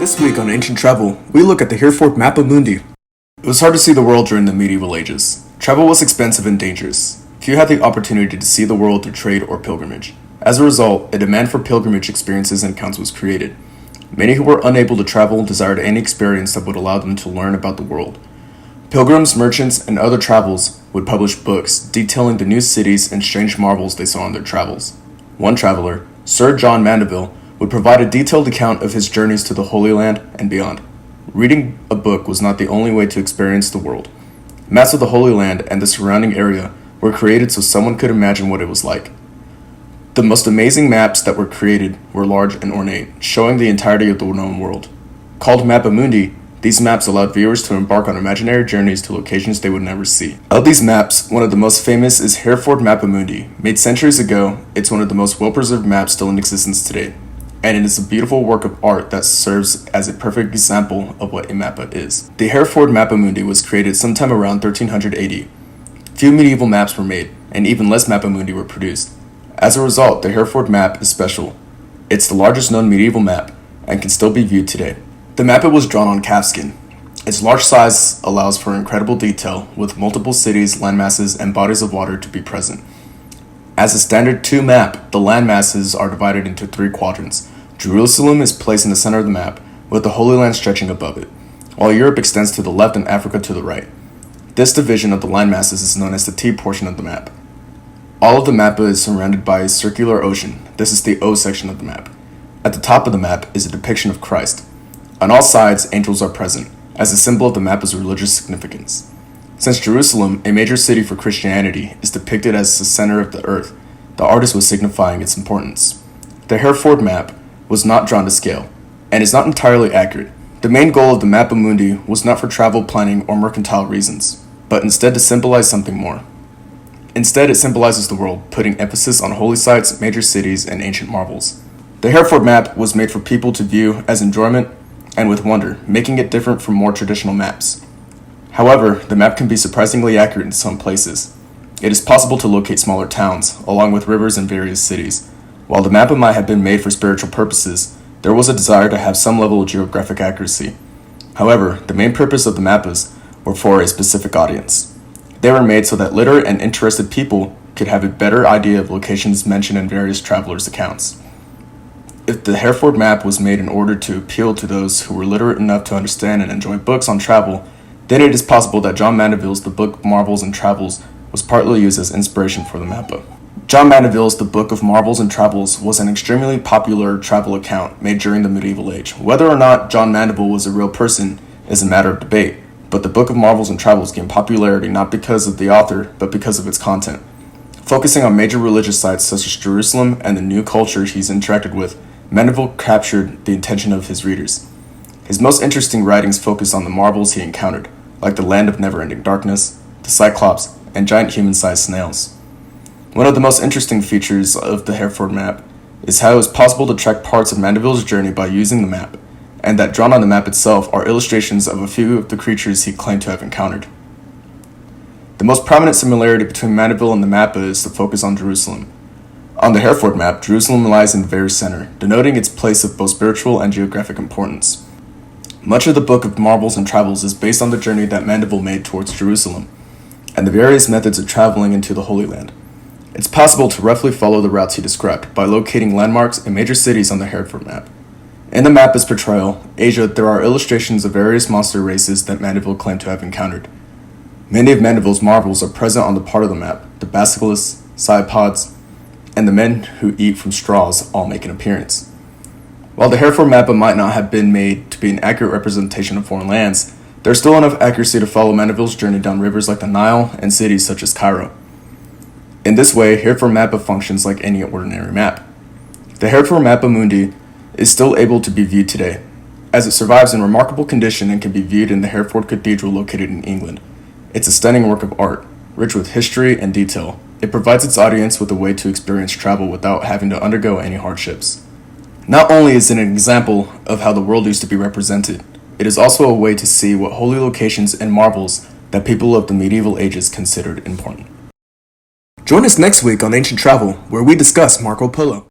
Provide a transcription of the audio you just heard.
This week on Ancient Travel, we look at the Hereford Mappa Mundi. It was hard to see the world during the medieval ages. Travel was expensive and dangerous. Few had the opportunity to see the world through trade or pilgrimage. As a result, a demand for pilgrimage experiences and accounts was created. Many who were unable to travel desired any experience that would allow them to learn about the world. Pilgrims, merchants, and other travels would publish books detailing the new cities and strange marvels they saw on their travels. One traveler, Sir John Mandeville, would provide a detailed account of his journeys to the Holy Land and beyond. Reading a book was not the only way to experience the world. Maps of the Holy Land and the surrounding area were created so someone could imagine what it was like. The most amazing maps that were created were large and ornate, showing the entirety of the known world. Called Mappa Mundi, these maps allowed viewers to embark on imaginary journeys to locations they would never see. Of these maps, one of the most famous is Hereford Mappa Mundi. Made centuries ago, it's one of the most well-preserved maps still in existence today, and it is a beautiful work of art that serves as a perfect example of what a mappa is. The Hereford Mappa Mundi was created sometime around 1300 AD. Few medieval maps were made, and even less Mappa Mundi were produced. As a result, the Hereford map is special. It's the largest known medieval map, and can still be viewed today. The mappa was drawn on calfskin. Its large size allows for incredible detail, with multiple cities, landmasses, and bodies of water to be present. As a standard 2 map, the landmasses are divided into 3 quadrants. Jerusalem is placed in the center of the map, with the Holy Land stretching above it, while Europe extends to the left and Africa to the right. This division of the landmasses is known as the T portion of the map. All of the mappa is surrounded by a circular ocean. This is the O section of the map. At the top of the map is a depiction of Christ. On all sides, angels are present, as a symbol of the mappa's religious significance. Since Jerusalem, a major city for Christianity, is depicted as the center of the earth, the artist was signifying its importance. The Hereford map was not drawn to scale, and is not entirely accurate. The main goal of the Mappa Mundi was not for travel planning or mercantile reasons, but instead to symbolize something more. Instead, it symbolizes the world, putting emphasis on holy sites, major cities, and ancient marvels. The Hereford map was made for people to view as enjoyment and with wonder, making it different from more traditional maps. However, the map can be surprisingly accurate in some places. It is possible to locate smaller towns, along with rivers and various cities. While the mappa might have been made for spiritual purposes, there was a desire to have some level of geographic accuracy. However, the main purpose of the mappas were for a specific audience. They were made so that literate and interested people could have a better idea of locations mentioned in various travelers' accounts. If the Hereford map was made in order to appeal to those who were literate enough to understand and enjoy books on travel, then it is possible that John Mandeville's The Book of Marvels and Travels was partly used as inspiration for the mappa. John Mandeville's The Book of Marvels and Travels was an extremely popular travel account made during the medieval age. Whether or not John Mandeville was a real person is a matter of debate, but the Book of Marvels and Travels gained popularity not because of the author, but because of its content. Focusing on major religious sites such as Jerusalem and the new culture he's interacted with, Mandeville captured the attention of his readers. His most interesting writings focus on the marvels he encountered, like the land of never-ending darkness, the Cyclops, and giant human-sized snails. One of the most interesting features of the Hereford map is how it was possible to track parts of Mandeville's journey by using the map, and that drawn on the map itself are illustrations of a few of the creatures he claimed to have encountered. The most prominent similarity between Mandeville and the mappa is the focus on Jerusalem. On the Hereford map, Jerusalem lies in the very center, denoting its place of both spiritual and geographic importance. Much of the Book of Marvels and Travels is based on the journey that Mandeville made towards Jerusalem, and the various methods of traveling into the Holy Land. It's possible to roughly follow the routes he described by locating landmarks and major cities on the Hereford map. In the mappa's portrayal, Asia, there are illustrations of various monster races that Mandeville claimed to have encountered. Many of Mandeville's marvels are present on the part of the map. The basilisks, cyclops, and the men who eat from straws all make an appearance. While the Hereford mappa might not have been made to be an accurate representation of foreign lands, there's still enough accuracy to follow Mandeville's journey down rivers like the Nile and cities such as Cairo. In this way, Hereford mappa functions like any ordinary map. The Hereford Mappa Mundi is still able to be viewed today, as it survives in remarkable condition and can be viewed in the Hereford Cathedral located in England. It's a stunning work of art, rich with history and detail. It provides its audience with a way to experience travel without having to undergo any hardships. Not only is it an example of how the world used to be represented, it is also a way to see what holy locations and marvels that people of the medieval ages considered important. Join us next week on Ancient Travel, where we discuss Marco Polo.